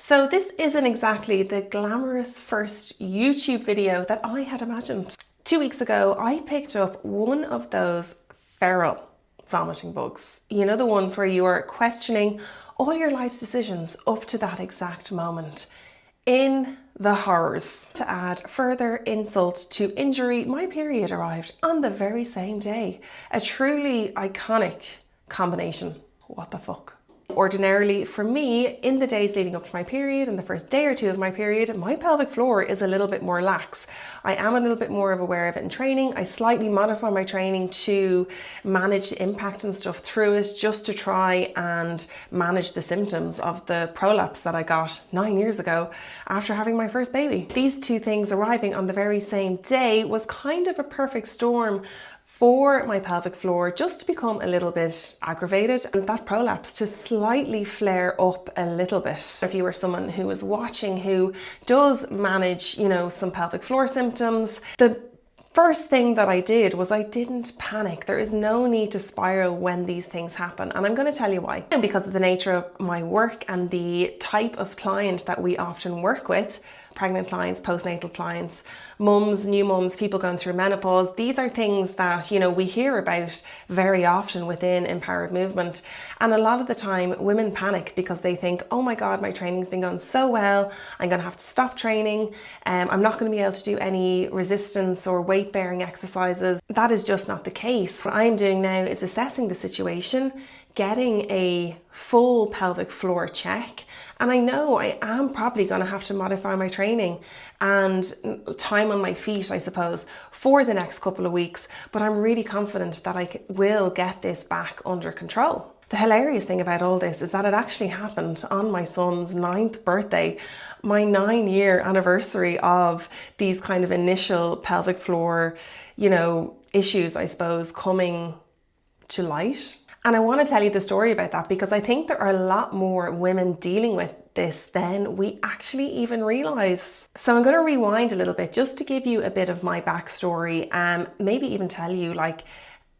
So this isn't exactly the glamorous first YouTube video that I had imagined. 2 weeks ago, I picked up one of those feral vomiting bugs. You know, the ones where you are questioning all your life's decisions up to that exact moment. In the horrors. To add further insult to injury, my period arrived on the very same day. A truly iconic combination. What the fuck? Ordinarily, for me, in the days leading up to my period and the first day or two of my period, my pelvic floor is a little bit more lax. I am a little bit more aware of it in training. I slightly modify my training to manage the impact and stuff through it, just to try and manage the symptoms of the prolapse that I got 9 years ago after having my first baby. These two things arriving on the very same day was kind of a perfect storm for my pelvic floor just to become a little bit aggravated and that prolapse to slightly flare up a little bit. If you are someone who is watching who does manage, you know, some pelvic floor symptoms, the first thing that I did was I didn't panic. There is no need to spiral when these things happen. And I'm going to tell you why. And because of the nature of my work and the type of client that we often work with, pregnant clients, postnatal clients, mums, new mums, people going through menopause. These are things that, you know, we hear about very often within empowered movement. And a lot of the time women panic because they think, oh my God, my training's been going so well. I'm going to have to stop training. I'm not going to be able to do any resistance or weight bearing exercises. That is just not the case. What I'm doing now is assessing the situation, getting a full pelvic floor check. And I know I am probably going to have to modify my training and time on my feet, I suppose, for the next couple of weeks. But I'm really confident that I will get this back under control. The hilarious thing about all this is that it actually happened on my son's 9th birthday, my 9-year anniversary of these kind of initial pelvic floor, you know, issues, I suppose, coming to light. And I want to tell you the story about that because I think there are a lot more women dealing with this than we actually even realize. So I'm going to rewind a little bit just to give you a bit of my backstory and maybe even tell you, like,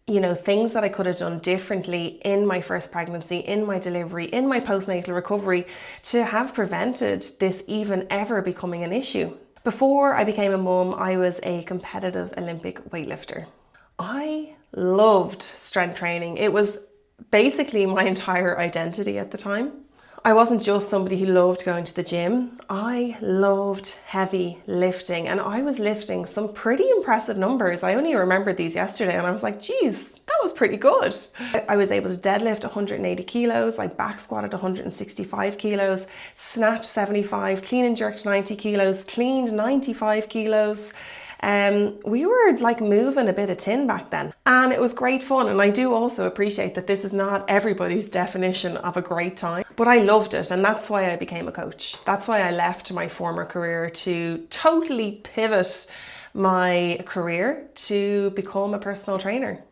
you know, things that I could have done differently in my first pregnancy, in my delivery, in my postnatal recovery to have prevented this even ever becoming an issue. Before I became a mum, I was a competitive Olympic weightlifter. I loved strength training. It was basically my entire identity at the time. I wasn't just somebody who loved going to the gym. I loved heavy lifting and I was lifting some pretty impressive numbers. I only remembered these yesterday and I was like, geez, that was pretty good. I was able to deadlift 180 kilos. I back squatted 165 kilos, snatched 75, clean and jerked 90 kilos, cleaned 95 kilos. We were like moving a bit of tin back then and it was great fun. And I do also appreciate that this is not everybody's definition of a great time, but I loved it. And that's why I became a coach. That's why I left my former career to totally pivot my career to become a personal trainer.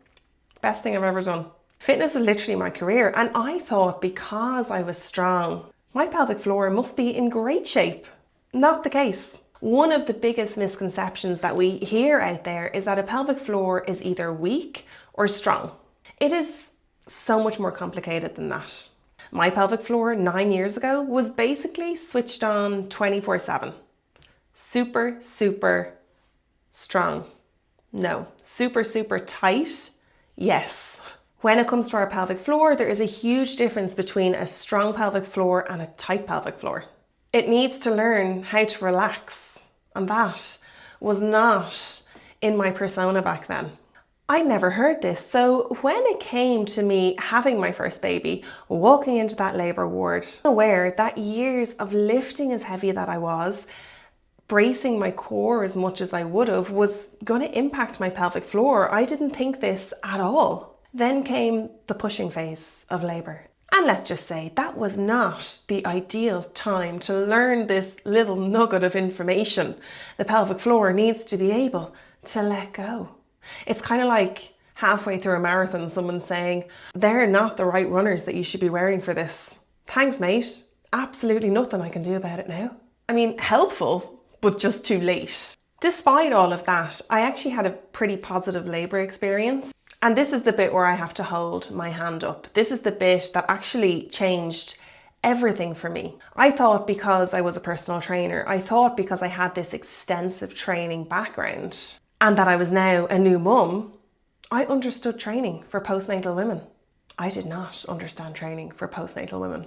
Best thing I've ever done. Fitness is literally my career. And I thought because I was strong, my pelvic floor must be in great shape. Not the case. One of the biggest misconceptions that we hear out there is that a pelvic floor is either weak or strong. It is so much more complicated than that. My pelvic floor 9 years ago was basically switched on 24/7. Super, super strong. No. Super, super tight. Yes. When it comes to our pelvic floor, there is a huge difference between a strong pelvic floor and a tight pelvic floor. It needs to learn how to relax. And that was not in my persona back then. I'd never heard this. So when it came to me having my first baby, walking into that labour ward, aware that years of lifting as heavy that I was, bracing my core as much as I would have, was going to impact my pelvic floor. I didn't think this at all. Then came the pushing phase of labour. And let's just say that was not the ideal time to learn this little nugget of information. The pelvic floor needs to be able to let go. It's kind of like halfway through a marathon, someone saying, they're not the right runners that you should be wearing for this. Thanks, mate. Absolutely nothing I can do about it now. I mean, helpful, but just too late. Despite all of that, I actually had a pretty positive labour experience. And this is the bit where I have to hold my hand up. This is the bit that actually changed everything for me. I thought because I was a personal trainer, I thought because I had this extensive training background and that I was now a new mum, I understood training for postnatal women. I did not understand training for postnatal women.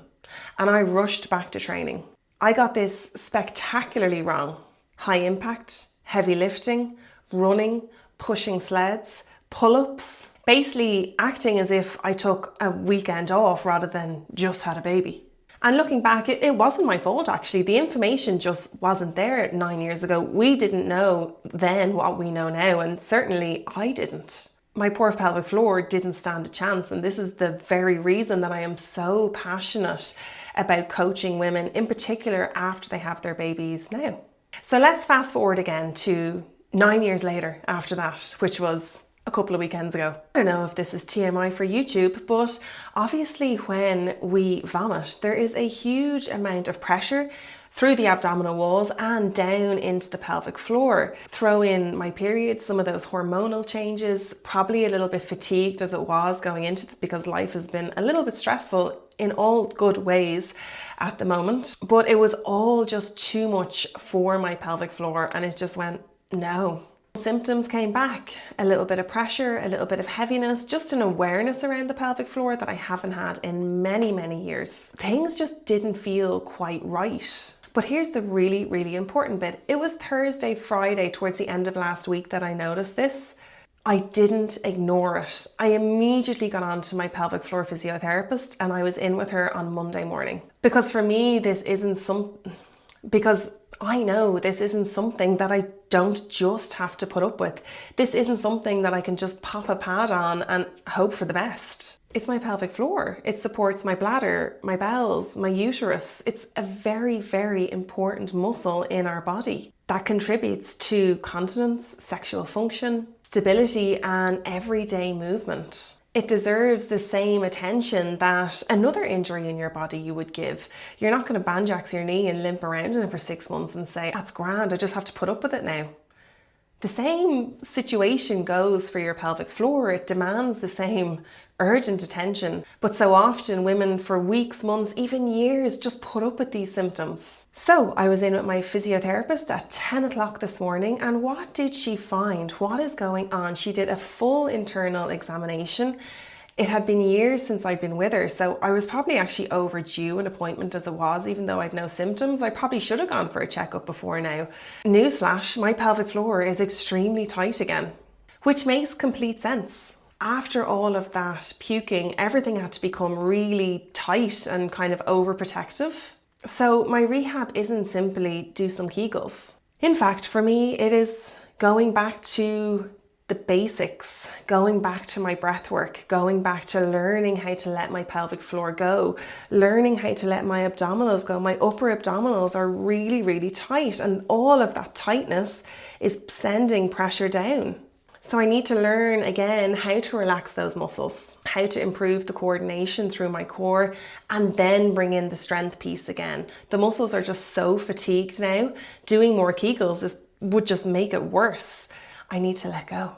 And I rushed back to training. I got this spectacularly wrong. High impact, heavy lifting, running, pushing sleds, pull-ups, basically acting as if I took a weekend off rather than just had a baby. And looking back, it wasn't my fault actually. The information just wasn't there 9 years ago. We didn't know then what we know now, and certainly I didn't. My poor pelvic floor didn't stand a chance, and this is the very reason that I am so passionate about coaching women, in particular after they have their babies now. So let's fast forward again to 9 years later after that, which was a couple of weekends ago. I don't know if this is TMI for YouTube, but obviously when we vomit, there is a huge amount of pressure through the abdominal walls and down into the pelvic floor. Throw in my period, some of those hormonal changes, probably a little bit fatigued as it was going into it because life has been a little bit stressful in all good ways at the moment. But it was all just too much for my pelvic floor, and it just went, no. Symptoms came back, a little bit of pressure, a little bit of heaviness, just an awareness around the pelvic floor that I haven't had in many, many years. Things just didn't feel quite right. But here's the really, really important bit. It was Thursday, Friday, towards the end of last week that I noticed this. I didn't ignore it. I immediately got on to my pelvic floor physiotherapist and I was in with her on Monday morning. Because for me, I know this isn't something that I don't just have to put up with. This isn't something that I can just pop a pad on and hope for the best. It's my pelvic floor. It supports my bladder, my bowels, my uterus. It's a very, very important muscle in our body that contributes to continence, sexual function, stability, and everyday movement. It deserves the same attention that another injury in your body you would give. You're not going to banjax your knee and limp around in it for 6 months and say, that's grand, I just have to put up with it now. The same situation goes for your pelvic floor. It demands the same urgent attention. But so often women for weeks, months, even years just put up with these symptoms. So I was in with my physiotherapist at 10 o'clock this morning, and what did she find? What is going on? She did a full internal examination. It had been years since I'd been with her, so I was probably actually overdue an appointment as it was, even though I'd no symptoms. I probably should have gone for a checkup before now. Newsflash, my pelvic floor is extremely tight again, which makes complete sense. After all of that puking, everything had to become really tight and kind of overprotective. So my rehab isn't simply do some Kegels. In fact, for me, it is going back to the basics, going back to my breath work, going back to learning how to let my pelvic floor go, learning how to let my abdominals go. My upper abdominals are really, really tight, and all of that tightness is sending pressure down. So I need to learn again how to relax those muscles, how to improve the coordination through my core, and then bring in the strength piece again. The muscles are just so fatigued now. Doing more Kegels would just make it worse. I need to let go.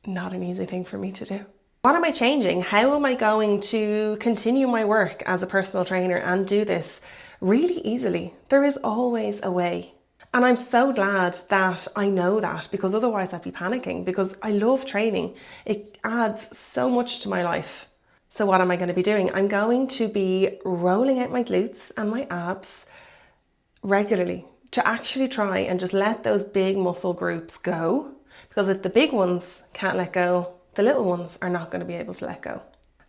Not an easy thing for me to do. What am I changing? How am I going to continue my work as a personal trainer and do this really easily? There is always a way. And I'm so glad that I know that, because otherwise I'd be panicking, because I love training. It adds so much to my life. So what am I going to be doing? I'm going to be rolling out my glutes and my abs regularly to actually try and just let those big muscle groups go. Because if the big ones can't let go, the little ones are not going to be able to let go.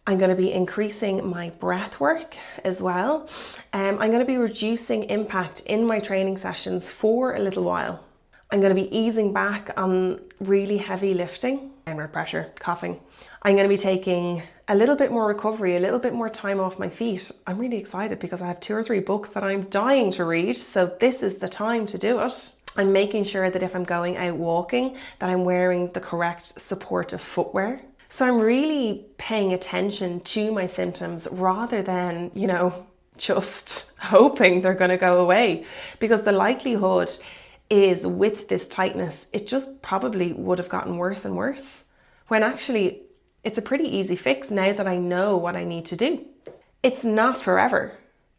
I'm going to be increasing my breath work as well. I'm going to be reducing impact in my training sessions for a little while. I'm going to be easing back on really heavy lifting, downward pressure, coughing. I'm going to be taking a little bit more recovery, a little bit more time off my feet. I'm really excited because I have 2 or 3 books that I'm dying to read. So this is the time to do it. I'm making sure that if I'm going out walking, that I'm wearing the correct supportive footwear. So I'm really paying attention to my symptoms rather than, just hoping they're going to go away. Because the likelihood is with this tightness, it just probably would have gotten worse and worse. When actually, it's a pretty easy fix now that I know what I need to do. It's not forever.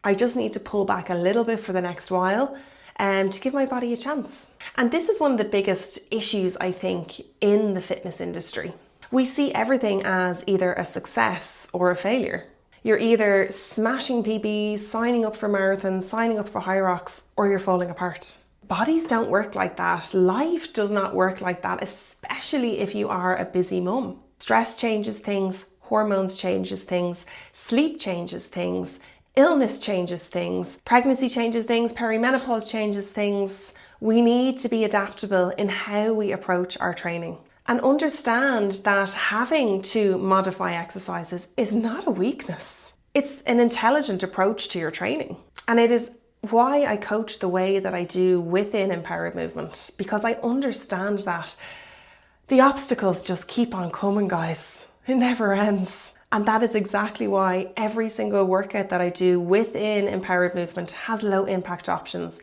I just need to pull back a little bit for the next while to give my body a chance. And this is one of the biggest issues, I think, in the fitness industry. We see everything as either a success or a failure. You're either smashing PBs, signing up for marathons, signing up for high rocks, or you're falling apart. Bodies don't work like that. Life does not work like that, especially if you are a busy mum. Stress changes things, hormones changes things, sleep changes things, illness changes things, pregnancy changes things, perimenopause changes things. We need to be adaptable in how we approach our training and understand that having to modify exercises is not a weakness. It's an intelligent approach to your training. And it is why I coach the way that I do within Empowered Movement, because I understand that the obstacles just keep on coming, guys. It never ends. And that is exactly why every single workout that I do within Empowered Movement has low impact options,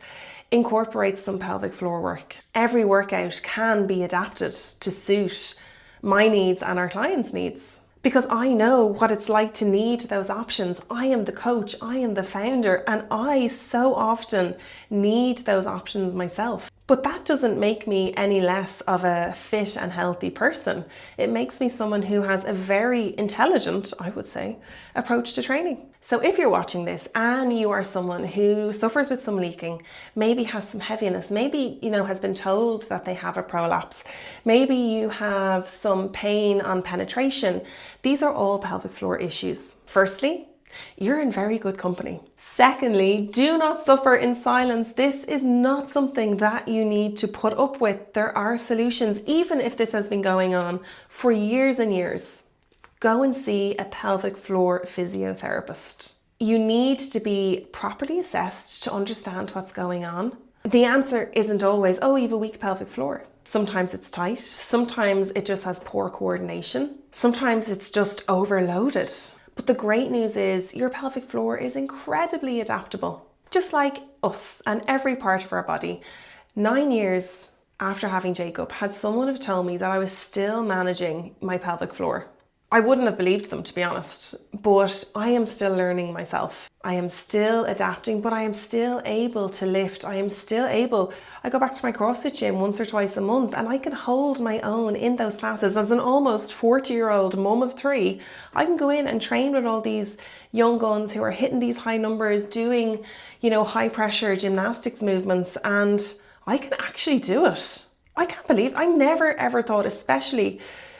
incorporates some pelvic floor work. Every workout can be adapted to suit my needs and our clients' needs, because I know what it's like to need those options. I am the coach, I am the founder, and I so often need those options myself. But that doesn't make me any less of a fit and healthy person. It makes me someone who has a very intelligent, I would say, approach to training. So if you're watching this and you are someone who suffers with some leaking, maybe has some heaviness, maybe, has been told that they have a prolapse, maybe you have some pain on penetration, these are all pelvic floor issues. Firstly, you're in very good company. Secondly, do not suffer in silence. This is not something that you need to put up with. There are solutions, even if this has been going on for years and years. Go and see a pelvic floor physiotherapist. You need to be properly assessed to understand what's going on. The answer isn't always, oh, you have a weak pelvic floor. Sometimes it's tight. Sometimes it just has poor coordination. Sometimes it's just overloaded. But the great news is your pelvic floor is incredibly adaptable, just like us and every part of our body. 9 years after having Jacob, had someone have told me that I was still managing my pelvic floor, I wouldn't have believed them, to be honest, but I am still learning myself. I am still adapting, but I am still able to lift. I go back to my CrossFit gym once or twice a month and I can hold my own in those classes. As an almost 40-year-old mum of 3, I can go in and train with all these young guns who are hitting these high numbers, doing, high pressure gymnastics movements, and I can actually do it. I can't believe, I never ever thought,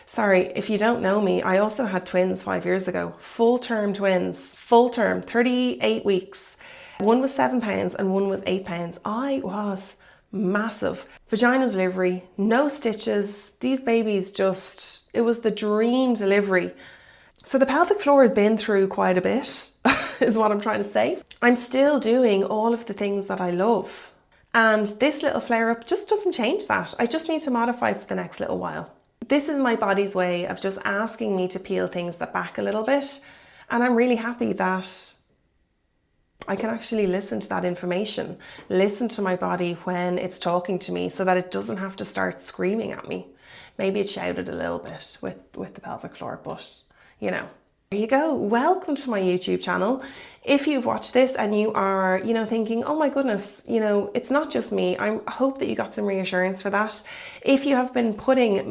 sorry, if you don't know me, I also had twins 5 years ago, full-term twins, 38 weeks. One was 7 pounds and one was 8 pounds. I was massive. Vaginal delivery, no stitches. These babies it was the dream delivery. So the pelvic floor has been through quite a bit, is what I'm trying to say. I'm still doing all of the things that I love. And this little flare-up just doesn't change that. I just need to modify for the next little while. This is my body's way of just asking me to peel things back a little bit. And I'm really happy that I can actually listen to that information, listen to my body when it's talking to me so that it doesn't have to start screaming at me. Maybe it shouted a little bit with the pelvic floor, but there you go. Welcome to my YouTube channel. If you've watched this and you are, thinking, oh my goodness, it's not just me, I hope that you got some reassurance for that. If you have been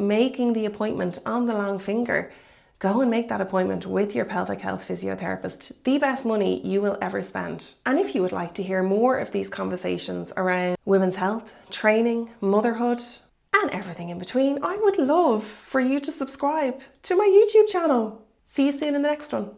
making the appointment on the long finger, go and make that appointment with your pelvic health physiotherapist. The best money you will ever spend. And if you would like to hear more of these conversations around women's health, training, motherhood, and everything in between, I would love for you to subscribe to my YouTube channel. See you soon in the next one.